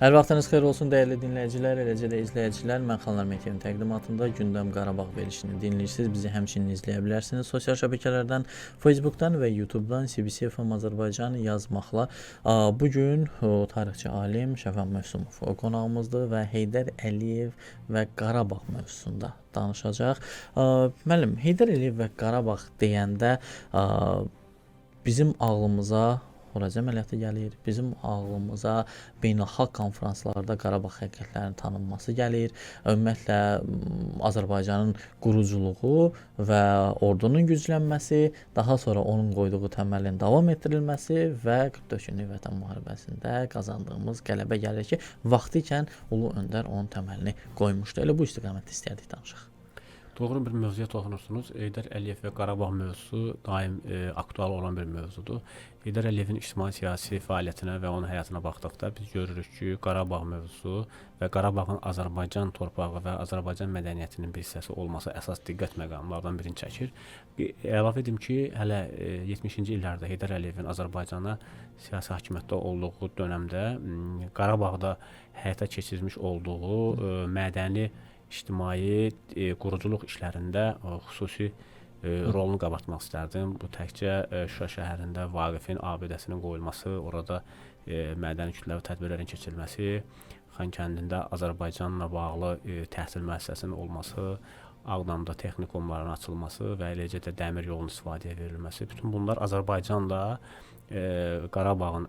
Hər vaxtınız xeyir olsun dəyərli dinləyicilər, eləcə də izləyicilər. Mən Xanlar Meteorun təqdimatında Gündəm Qarabağ verilişini dinləyirsiniz. Bizi həmçinin izləyə bilərsiniz sosial şəbəkələrdən, Facebookdan və YouTubedan CBC FM Azərbaycan yazmaqla. Bu gün tarixçi alim Şəfəm Mövsümov qonağımızdır və Heydər Əliyev və Qarabağ mövzusunda danışacaq. Müəllim, Heydər Əliyev və Qarabağ deyəndə bizim ağlımıza Horacı əməliyyatı gəlir, bizim ağlımıza beynəlxalq konfranslarda Qarabağ həqiqətlərinin tanınması gəlir, ümumiyyətlə Azərbaycanın quruculuğu və ordunun güclənməsi, daha sonra onun qoyduğu təməlin davam etdirilməsi və 44 günlük Vətən müharibəsində qazandığımız qələbə gəlir ki, vaxtı ikən Ulu Öndər onun təməlini qoymuşdu. Elə bu istiqamətdə istəyərdik danışaq. Doğru bir mövzuya toxunursunuz. Heydər Əliyev və Qarabağ mövzusu daim aktual olan bir mövzudur. Heydər Əliyevin ictimai-siyasi fəaliyyətinə və onun həyatına baxdıqda biz görürük ki, Qarabağ mövzusu və Qarabağın Azərbaycan torpağı və Azərbaycan mədəniyyətinin bir hissəsi olması əsas diqqət məqamlardan birini çəkir. Əlavə edim ki, hələ 70-ci illərdə Heydər Əliyevin Azərbaycana siyasi hakimiyyətdə olduğu dönəmdə Qarabağda həyata keçirmiş olduğu mədəni ictimai quruculuq işlərində xüsusi rolunu qabartmaq istərdim. Bu təkcə Şuşa şəhərində Vaqifin abidəsinin qoyulması, orada mədəni kütləvi tədbirlərin keçirilməsi, Xankəndində Azərbaycanla bağlı təhsil müəssisəsinin olması, Ağdamda texnikumların açılması və eləcə də dəmir yolunun istifadəyə verilməsi. Bütün bunlar Azərbaycanla Qarabağın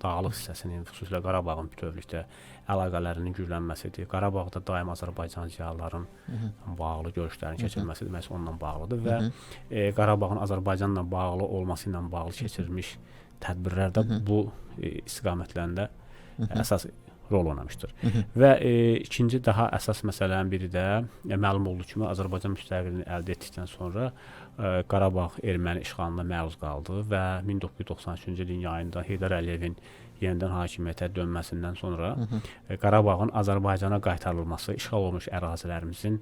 dağlıq hissəsinin, xüsusilə Qarabağın bütövlükdə əlaqələrinin güclənməsidir. Qarabağda daim Azərbaycan ziyalıların bağlı görüşlərin keçirilməsi demək onunla bağlıdır və Qarabağın Azərbaycanla bağlı olması ilə bağlı keçirilmiş tədbirlər də bu istiqamətlərində əsas rol oynamışdır. Və ikinci daha əsas məsələnin biri də məlum olduğu kimi Azərbaycan müstəqilliyini əldə etdikdən sonra Qarabağ erməni işğalına məruz qaldı və 1993-cü ilin yayında Heydər Əliyevin yenidən hakimiyyətə dönməsindən sonra Qarabağın Azərbaycana qaytarılması, işğal olmuş ərazilərimizin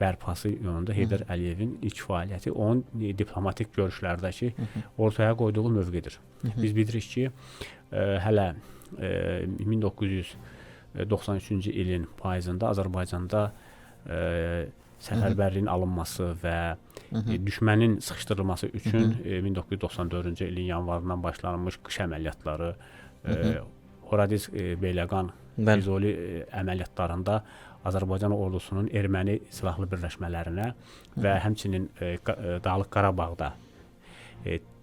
bərpası yönündə Heydər Əliyevin ilk fəaliyyəti onun diplomatik görüşlərdəki ortaya qoyduğu mövqedir. Biz bilirik ki, hələ 1993-cü ilin payızında Azərbaycanda səfərbərliyin alınması və düşmənin sıxışdırılması üçün 1994-cü ilin yanvarından başlanmış qış əməliyyatları, Horadiz Beyləqan Füzuli əməliyyatlarında Azərbaycan ordusunun erməni silahlı birləşmələrinə və həmçinin Dağlıq Qarabağda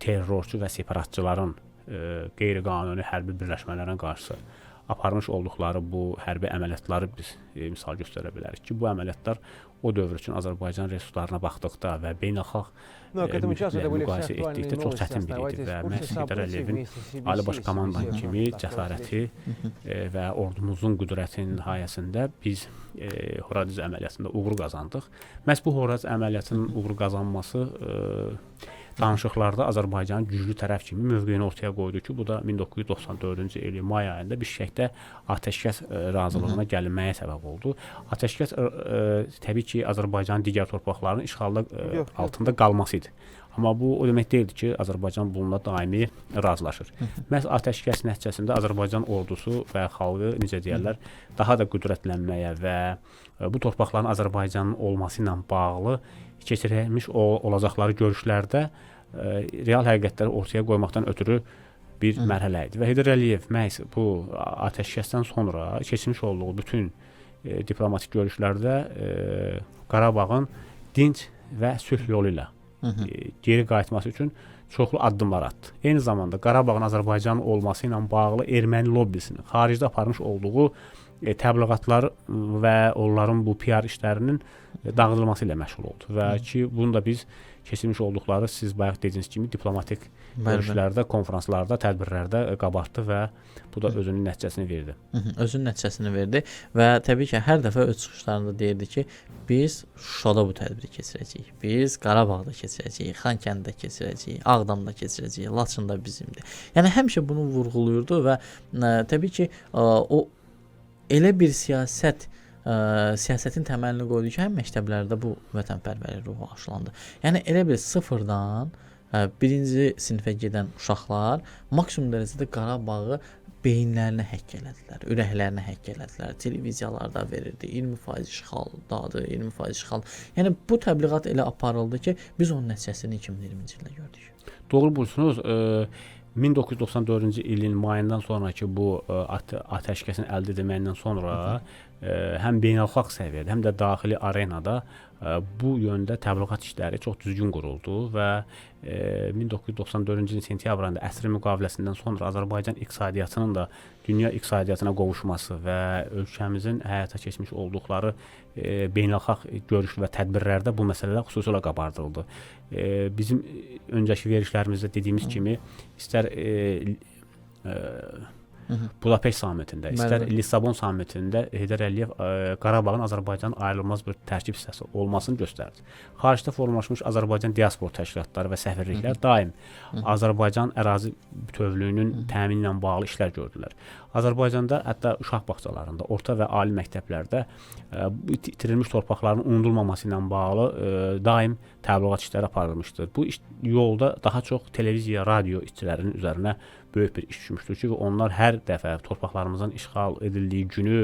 terrorçu və separatçıların qeyri-qanuni hərbi birləşmələrin qarşısı aparmış olduqları bu hərbi əməliyyatları biz misal göstərə bilərik ki, bu əməliyyatlar o dövr üçün Azərbaycan resurslarına baxdıqda və beynəlxalq mühitlə müqayisə etdikdə çox çətin biri idi və məhz Heydər Əliyevin Ali Baş Komandan kimi cəsarəti və ordumuzun qüdrətinin nihayəsində biz Horadiz əməliyyatında uğur qazandıq. Məhz bu Horadiz əməliyyatının uğur qazanması danışıqlarda Azərbaycanın güclü tərəf kimi mövqeyini ortaya qoydu ki, bu da 1994-cü ilin may ayında Bişkəkdə atəşkəs razılığına gəlinməyə səbəb oldu. Atəşkəs təbii ki, Azərbaycanın digər torpaqlarının işğalda altında qalması idi. Amma bu o demək deyildi ki, Azərbaycan bununla daimi razılaşır. Məhz atəşkəs nəticəsində Azərbaycan ordusu və xalqı, necə deyərlər, daha da qüdrətlənməyə və bu torpaqların Azərbaycanın olması ilə bağlı keçirilmiş olacaqları görüşlərdə real həqiqətləri ortaya qoymaqdan ötürü bir mərhələ idi. Və Heydər Əliyev məhz bu atəşkəsdən sonra keçmiş olduğu bütün diplomatik görüşlərdə Qarabağın dinc və sülh yolu ilə geri qayıtması üçün çoxlu addımlar atdı. Eyni zamanda Qarabağın Azərbaycanın olması ilə bağlı erməni lobbisinin xaricdə aparmış olduğu təbliğatlar və onların bu PR işlərinin dağıdılması ilə məşğul oldu. Və ki, bunu da biz keçirmiş olduqları, siz bayaq dediyiniz kimi diplomatik görüşlərdə, konfranslarda, tədbirlərdə qabartdı və bu da özünün nəticəsini verdi. Özünün nəticəsini verdi və təbii ki, hər dəfə öz çıxışlarında deyirdi ki, biz Şuşada bu tədbiri keçirəcəyik, biz Qarabağda keçirəcəyik, Xankəndə keçirəcəyik, Ağdamda keçirəcəyik, Laçında bizimdir. Yəni, həmişə bunu vurğuluyurdu və təbii ki, o elə bir siyasətin təməlini qoydu ki, həm məktəblərdə bu vətənpərvərlik ruhu aşılandı. Yəni elə bir sıfırdan birinci sinifə gedən uşaqlar maksimum dərəcədə Qarabağı beyinlərini həkk elədilər, ürəklərini həkk elədilər. Televiziyalarda verirdi, 20% işğaldadır, 20% işğal. Yəni bu təbliğat elə aparıldı ki, biz onun nəticəsini 2020-ci ildə gördük. Doğru buyursunuz. 1994-cü ilin mayından sonraki bu atəşkəsin əldə edilməyindən sonra həm beynəlxalq səviyyədə, həm də daxili arenada bu yöndə təbliğat işləri çox düzgün quruldu və 1994-cü ilin sentyabr ayında əsr müqaviləsindən sonra Azərbaycan iqtisadiyyatının da dünya iqtisadiyyatına qovuşması və ölkəmizin həyata keçmiş olduqları beynəlxalq görüş və tədbirlərdə bu məsələlər xüsusilə qabardıldı. Bizim öncəki verişlərimizdə dediyimiz kimi istər Budapeşt sammitində, istər Lissabon sammitində Heydər Əliyev Qarabağın Azərbaycanın ayrılmaz bir tərkib hissəsi olmasını göstərdi. Xaricdə formalaşmış Azərbaycan diaspor təşkilatları və səfirliklər daim Azərbaycan ərazi bütövlüyünün təmini ilə bağlı işlər gördülər. Azərbaycanda hətta uşaq bağçalarında, orta və ali məktəblərdə itirilmiş torpaqların unudulmaması ilə bağlı daim təbliğat işləri aparılmışdır. Bu yolda daha çox televiziya, radio işçilərinin üzərinə böyük bir iş düşmüşdür ki, onlar hər dəfə torpaqlarımızın işğal edildiyi günü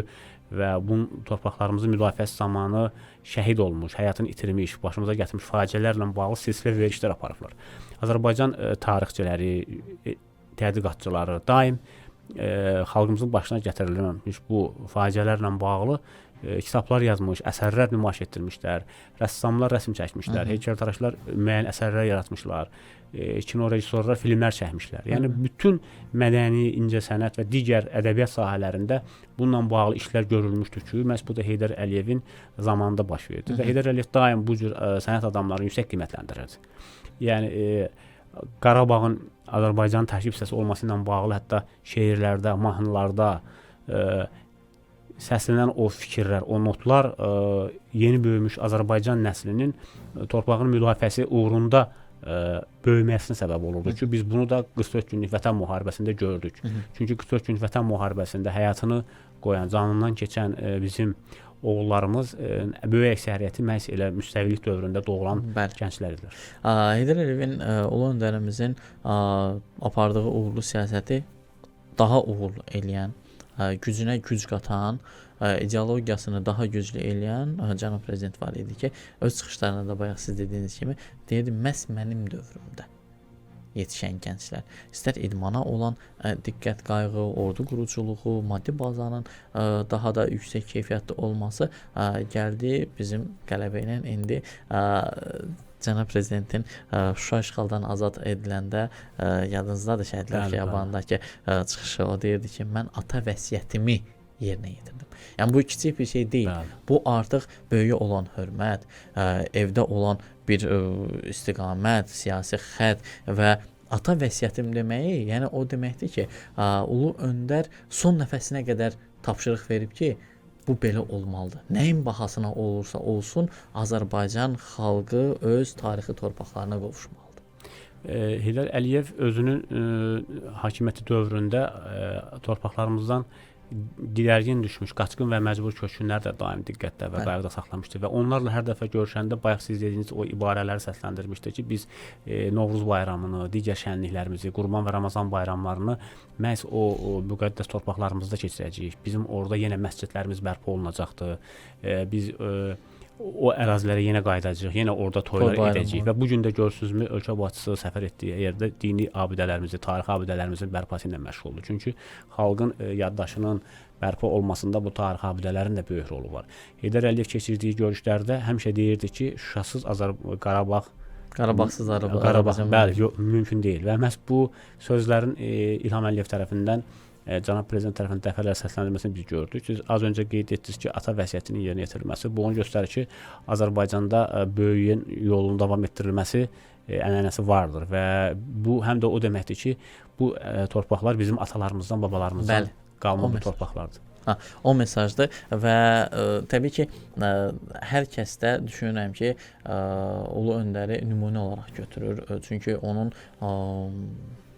və bu torpaqlarımızın müdafiəsi zamanı şəhid olmuş, həyatını itirmiş, başımıza gətirmiş faciələrlə bağlı silsilə verişlər aparıblar. Azərbaycan tarixçiləri, tədqiqatçıları daim xalqımızın başına gətirilmiş bu faciələrlə bağlı kitablar yazmış, əsərlər nümayiş etdirmişlər, rəssamlar rəsm çəkmişlər, heykəltaraşlar müəyyən əsərlər yaratmışlar, kino rejissorlar filmlər çəkmişlər. Yəni bütün mədəni, incəsənət və digər ədəbiyyat sahələrində bununla bağlı işlər görülmüşdür ki, məhz bu da Heydər Əliyevin zamanında baş verdi və Heydər Əliyev daim bu cür sənət adamlarını yüksək qiymətləndirirdi. Yəni Qarabağın Azərbaycanın tərkib hissəsi olması ilə bağlı hətta şeirlərdə, mahnılarda səslənən o fikirlər, o notlar yeni böyümüş Azərbaycan nəslinin torpağının müdafiəsi uğrunda böyüməsinə səbəb olurdu ki, biz bunu da 44 günlük Vətən müharibəsində gördük. Çünki 44 günlük Vətən müharibəsində həyatını qoyan, canından keçən bizim oğullarımız böyük əksəriyyəti məhz elə müstəqillik dövründə doğulan gənclər idilər. Heydər Əliyevin ulu öndərimizin apardığı uğurlu siyasəti daha uğurlu eləyən, gücünə güc qatan, ideologiyasını daha güclü eləyən cənab prezident var idi ki, öz çıxışlarında da bayaq siz dediyiniz kimi deyirdi, məhz mənim dövrümdə yetişən gənclər, istər idmana olan diqqət, qayğı, ordu quruculuğu, maddi bazanın daha da yüksək keyfiyyətli olması gəldi bizim qələbə ilə indi cənab prezidentin Şuşa işğaldan azad ediləndə yadınızdadır Şəhidlər Xiyabanındakı çıxışı, o deyirdi ki, mən ata vəsiyyətimi yerinə yetirdim. Yəni bu kiçik bir şey deyil. Bu artıq böyüyə olan hörmət, evdə olan bir istiqamət, siyasi xətt və ata vəsiyyətim deməyi, yəni o deməkdir ki, ulu öndər son nəfəsinə qədər tapşırıq verib ki, bu belə olmalıdır. Nəyin bahasına olursa olsun, Azərbaycan xalqı öz tarixi torpaqlarına qovuşmalıdır. Heydər Əliyev özünün hakimiyyəti dövründə torpaqlarımızdan didərgin düşmüş, qaçqın və məcbur köçkünlər də daim diqqətdə və qayğıda saxlamışdı və onlarla hər dəfə görüşəndə bayaq siz dediyiniz o ibarələri səsləndirmişdi ki, biz Novruz bayramını, digər şənliklərimizi, Qurban və Ramazan bayramlarını məhz o müqəddəs torpaqlarımızda keçirəcəyik. Bizim orada yenə məscidlərimiz bərpa olunacaqdır. Biz o ərazilərə yenə qayıdacağıq, yenə orada toylar edəcəyik və bu gün də görürsünüzmü, ölkə başçısı səfər etdiyi yerdə dini abidələrimizi, tarixi abidələrimizin bərpası ilə məşğuldur. Çünki xalqın yaddaşının bərpa olmasında bu tarixi abidələrin də böyük rolu var. Heydər Əliyev keçirdiyi görüşlərdə həmişə deyirdi ki, Şuşasız Qarabağsız Qarabağ, bəli, mümkün deyil və məhz bu sözlərin İlham Əliyev tərəfindən cənab prezident tərəfindən dəfələrlə səsləndirilməsini biz gördük. Siz az öncə qeyd etdiniz ki, ata vəsiyyətinin yerinə yetirilməsi bu onu göstərir ki, Azərbaycanda böyüyün yolunun davam etdirilməsi ənənəsi vardır və bu həm də o deməkdir ki, bu torpaqlar bizim atalarımızdan, babalarımızdan qalma bu torpaqlardır. O mesajdır və təbii ki, hər kəs də düşünürəm ki, ulu öndəri nümunə olaraq götürür. Çünki onun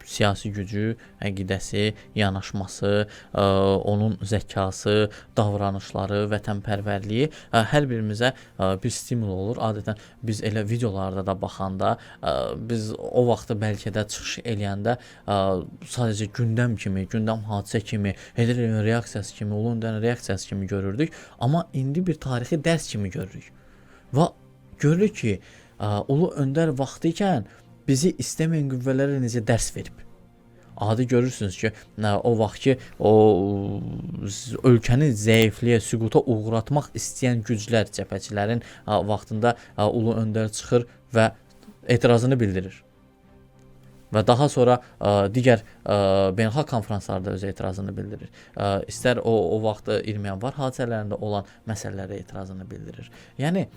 siyasi gücü, əqidəsi, yanaşması, onun zəkası, davranışları, vətənpərvərliyi hər birimizə bir stimul olur. Adətən biz elə videolarda da baxanda biz o vaxtı bəlkə də çıxış eləyəndə sadəcə gündəm kimi, gündəm hadisə kimi, Hitlerin reaksiyası kimi, Ulu Öndərin reaksiyası kimi görürdük. Amma indi bir tarixi dərs kimi görürük. Və görürük ki, Ulu Öndər vaxtı ikən bizi istəməyən qüvvələrə necə dərs verib. Adi görürsünüz ki, o vaxt ki, o ölkəni zəifliyə, süquta uğratmaq istəyən güclər, cəbhəçilərin vaxtında Ulu Öndər çıxır və etirazını bildirir. Və daha sonra digər beynəlxalq konfranslarda öz etirazını bildirir. İstər o vaxt 20 yanvar hadisələrində olan məsələlərə etirazını bildirir. Yəni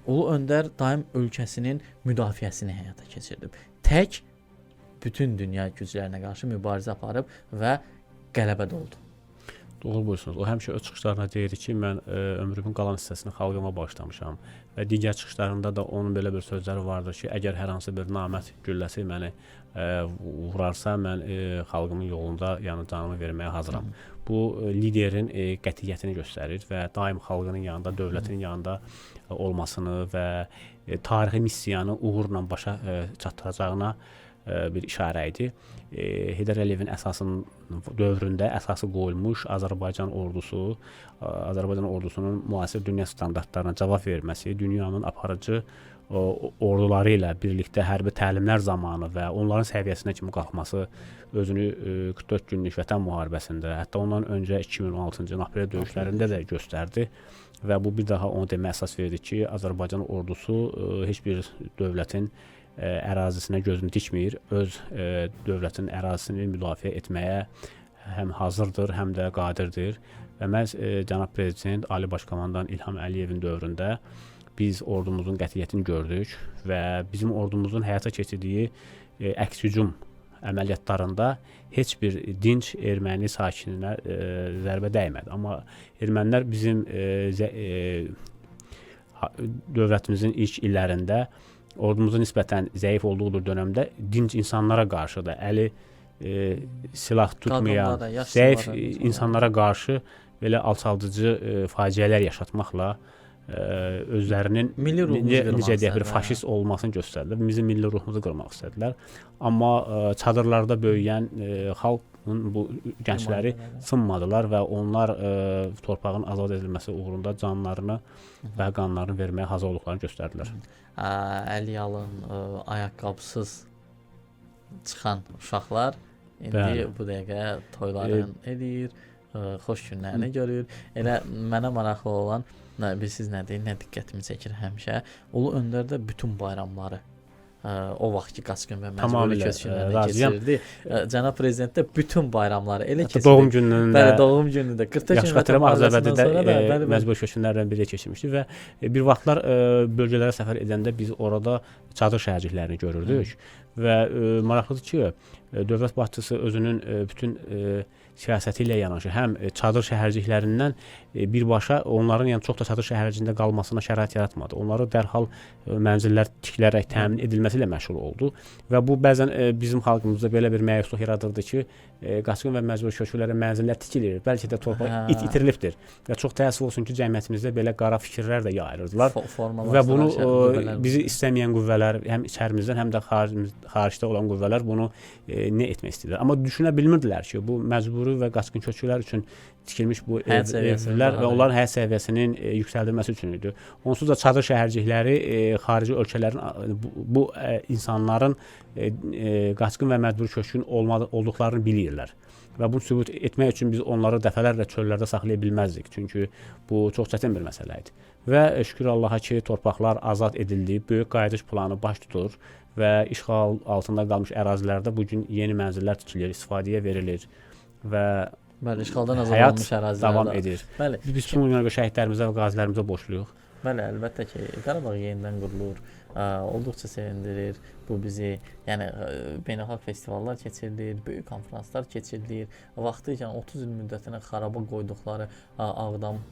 Ulu Öndər daim ölkəsinin müdafiəsini həyata keçirdib. Tək bütün dünya güclərinə qarşı mübarizə aparıb və qələbədə oldu. Doğru buyursunuz. O həmişə öz çıxışlarına deyir ki, mən ömrümün qalan hissəsini xalqıma bağışlamışam və digər çıxışlarında da onun belə bir sözləri vardır ki, əgər hər hansı bir namərd gülləsi məni vurarsa, mən xalqımın yolunda yəni canımı verməyə hazıram. Bu liderin qətiyyətini göstərir və daim xalqının yanında, dövlətin yanında olmasını və tarixi missiyanı uğurla başa çatdıracağına bir işarə idi. Heydər Əliyevin dövründə əsası qoyulmuş Azərbaycan ordusunun müasir dünya standartlarına cavab verməsi, dünyanın aparıcı orduları ilə birlikdə hərbi təlimlər zamanı və onların səviyyəsinə kimi qalxması özünü 44 günlük Vətən müharibəsində, hətta ondan öncə 2016-cı ilin aprel döyüşlərində də göstərdi və bu bir daha onu deməyə əsas verdi ki, Azərbaycan ordusu heç bir dövlətin ərazisinə gözünü dikmir, öz dövlətin ərazisini müdafiə etməyə həm hazırdır, həm də qadirdir və məhz cənab prezident Ali Başkomandan İlham Əliyevin dövründə biz ordumuzun qətiyyətini gördük və bizim ordumuzun həyata keçirdiyi əks-hücum əməliyyatlarında heç bir dinc erməni sakininə zərbə dəymədi. Amma ermənilər bizim dövlətimizin ilk illərində ordumuzun nisbətən zəif olduğu dönəmdə dinc insanlara qarşı da əli silah tutmayan, zəif insanlara qarşı belə alçaldıcı faciələr yaşatmaqla özlərinin necə deyək, bir faşist olmasını göstərdilər. Bizim milli ruhumuzu qırmaq istədilər. Amma çadırlarda böyüyən xalqın bu gəncləri sınmadılar və onlar torpağın azad edilməsi uğrunda canlarını və qanlarını verməyə hazır olduqlarını göstərdilər. Əliyalın ayaqqabısız çıxan uşaqlar indi bu dəqiqə toylarını edir, xoş günlərini görür. Elə mənə maraqlı olan bilirsiniz nədir, nə diqqətimi çəkir həmişə. Ulu Öndərdə bütün bayramları o vaxtki qaçqın və məcburi köçkünlərlə keçirirdi. Cənab prezident də bütün bayramları elə keçirdi. Doğum gününün də, doğum günündə 40 gün Azərbaycanda məcburi köçkünlərlə birə keçirmişdi və bir vaxtlar bölgələrə səfər edəndə biz orada çadır şəhərciklərini görürdük və maraqlıdır ki, dövlət başçısı özünün bütün siyasəti ilə yanaşı həm çadır şəhərciklərindən birbaşa onların yəni çox da çadır şəhərciyində qalmasına şərait yaratmadı. Onları dərhal mənzillər tikilərək təmin edilməsi ilə məşğul oldu və bu bəzən bizim xalqımızda belə bir məyusluq yaradırdı ki, qaçqın və məcburi köçkünlərə mənzillər tikilir, bəlkə də torpaq itirilibdir və çox təəssüf olsun ki, cəmiyyətimizdə belə qara fikirlər də yayılırdılar və bunu bizi istəməyən qüvvələr, həm içərimizdən, həm də xaricdə olan qüvvələr bunu nə etmək istəyirlər. Amma düşünə bilmirdilər ki, bu məcburi və qaçqın köçkünlər üçün tikilmiş bu evlər və onların həyat səviyyəsinin yüksəldilməsi üçün idi. Onsuz da çadır şəhərcikləri xarici ölkələrin bu insanların qaçqın və məcburi köçkün olduqlarını bilirlər. Və bunu sübut etmək üçün biz onları dəfələrlə çöllərdə saxlaya bilməzdik. Çünki bu çox çətin bir məsələ idi. Və şükür Allaha ki, torpaqlar azad edildi, böyük qayıdış planı baş tutur və işğal altında qalmış ərazilərdə bugün yeni mənzillər tikilir, istifadəyə verilir və işğaldan azadlanmış ərazilər davam edir. Biz bütün dünya şəhidlərimizə və qazilərimizə borcluyuq. Bəli, əlbəttə ki, Qarabağ yenidən qurulur. Olduqca sevindirir. Bu bizi, yəni beynəlxalq festivallar keçirilir, böyük konfranslar keçirilir. Vaxtı ikən 30 il müddətinə xaraba qoyduqları Ağdam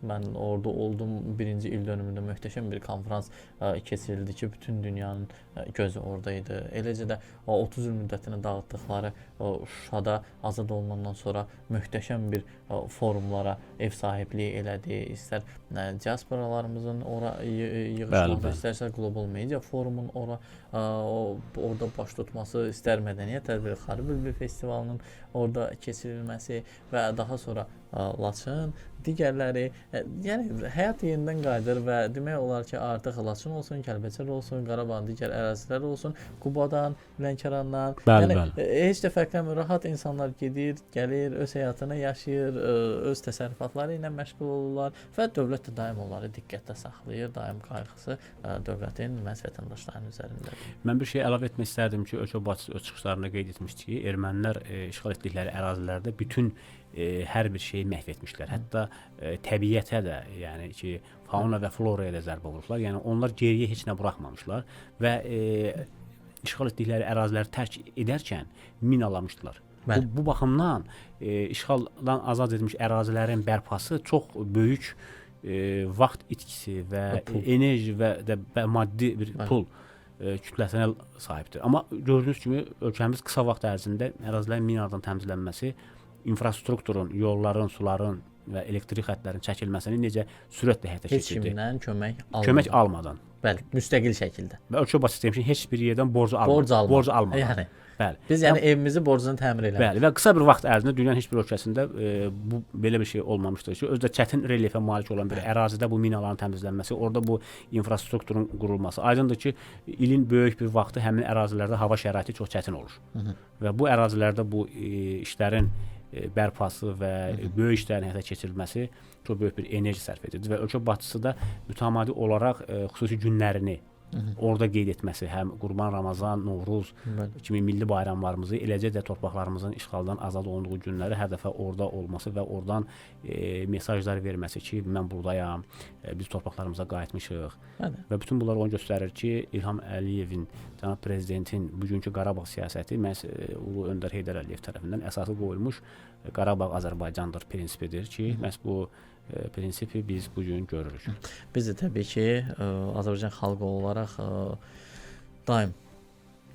Mən orada oldum. Birinci il dönümündə möhtəşəm bir konfrans keçirildi ki, bütün dünyanın gözü oradaydı. Eləcə də o 30 il müddətini dağıtdıqları Şuşada azad olunandan sonra möhtəşəm bir forumlara ev sahibliyi elədi. İstər diasporalarımızın ora yığışması, istərsə qlobal media forumun orada baş tutması, istər mədəniyyət tədbirləri, Bülbül festivalının orada keçirilməsi və daha sonra Laçın, digərləri, yəni həyat yenidən qayıdır və demək olar ki, artıq Laçın olsun, Kəlbəcər olsun, Qarabağın digər ərazilər olsun, Qubadan, Lənkərandan, heç də fərqlənmir, rahat insanlar gedir, gəlir, öz həyatını yaşayır, öz təsərrüfatları ilə məşğul olurlar və dövlət də daim onları diqqətdə saxlayır, daim qayğısı dövlətin məhz vətəndaşlarının üzərindədir. Mən bir şey əlavə etmək istərdim ki, Ölkə Başçısı öz çıxışlarında qeyd etmişdi ki, ermənilər işğal etdikləri ərazilərdə bütün hər bir şeyi məhv etmişlər. Hətta təbiətə də, yəni ki, fauna və floraya da zərbə vurublar. Yəni onlar geriyə heç nə buraxmamışlar və işğal etdikləri əraziləri tərk edərkən minalamışdılar. Bu baxımdan işğaldan azad edilmiş ərazilərin bərpası çox böyük vaxt itkisi və enerji və maddi bir pul kütləsinə sahibdir. Amma gördüyünüz kimi ölkəmiz qısa vaxt ərzində ərazilərin minadan təmizlənməsi, infrastrukturun, yolların, suların və elektrik xəttlərinin çəkilməsini necə sürətlə həyata keçirdi. Heç kimdən kömək almadan. Bəli, müstəqil şəkildə. Və Ölkə Başçısı demiş ki, heç bir yerdən borc almadan. Yəni, bəli. Biz evimizi borcunu təmir elədik. Bəli, və qısa bir vaxt ərzində dünyanın heç bir ölkəsində belə bir şey olmamışdır ki, özdə çətin relyefə malik olan bir ərazidə bu minaların təmizlənməsi, orada bu infrastrukturun qurulması. Aydındır ki, ilin böyük bir vaxtı həmin ərazilərdə hava şəraiti çox çətin olur. Və bu ərazilərdə bu işlərin bərpası və böyük işlərin həyata keçirilməsi çox böyük bir enerji sərf edir və Ölkə Başçısı da mütəmadi olaraq xüsusi günlərini orada qeyd etməsi, həm Qurban, Ramazan, Novruz kimi milli bayramlarımızı, eləcə də torpaqlarımızın işğaldan azad olunduğu günləri hər dəfə orada olması və oradan mesajlar verməsi ki, mən buradayam, biz torpaqlarımıza qayıtmışıq. Və bütün bunlar onu göstərir ki, İlham Əliyevin, cənab prezidentin bugünkü Qarabağ siyasəti məhz Ulu Öndər Heydər Əliyev tərəfindən əsası qoyulmuş Qarabağ Azərbaycandır prinsipidir ki, məhz bu prinsipi biz bugün görürük. Biz də təbii ki, Azərbaycan xalqı olaraq daim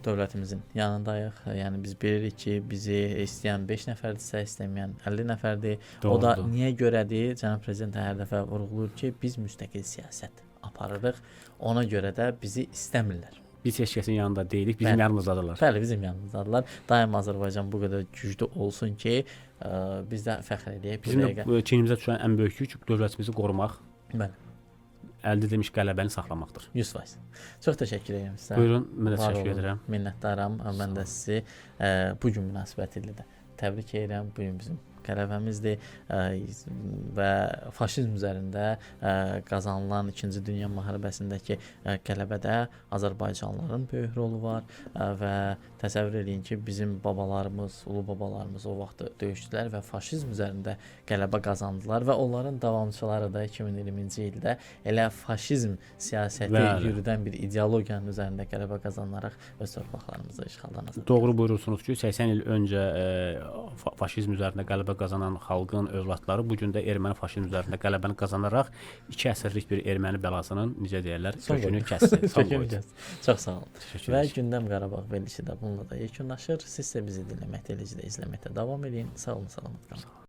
dövlətimizin yanındayıq. Yəni biz bilirik ki, bizi istəyən 5 nəfərdirsə, istəməyən 50 nəfərdir. O da niyə görədir? Cənab prezident hər dəfə vurğulayır ki, biz müstəqil siyasət aparırıq. Ona görə də bizi istəmirlər. Biz heç kəsin yanında deyilik, bizim yanımızdadırlar. Bəli, bizim yanımızdadırlar. Daim Azərbaycan bu qədər güclü olsun ki, biz də fəxr edək. Bizim də çiynimizə düşən ən böyük yük dövlətimizi qorumaq. Bəli. Əldə edilmiş qələbəni saxlamaqdır. 100%. Çox təşəkkür edirəm sizə. Buyurun, mən də təşəkkür edirəm. Minnətdaram. Mən də sizi bu gün münasibətilə də təbrik edirəm. Bu gün bizim qələbəmizdir və faşizm üzərində qazanılan 2-ci Dünya müharibəsindəki qələbədə Azərbaycanlıların böyük rolu var və təsəvvür edin ki, bizim babalarımız, ulu babalarımız o vaxt döyüşdülər və faşizm üzərində qələbə qazandılar və onların davamçıları da 2020-ci ildə elə faşizm siyasəti yürüdən bir ideologiyanın üzərində qələbə qazanaraq öz torpaqlarımızı işğaldan azad. Doğru buyurursunuz ki, 80 il öncə faşizm üzərində qələbə qazanan xalqın övladları bu gün də erməni faşizm üzərində qələbəni qazanaraq 2 əsrlik bir erməni bəlasının necə deyirlər, kökünü kəsdi. Çox sağ olun. Və Gündəm Qarabağ verilişi də bununla da yekunlaşır. Siz isə bizi dinləməkdə, eləcə də izləməkdə davam edin. Sağ olun, salamat qalın.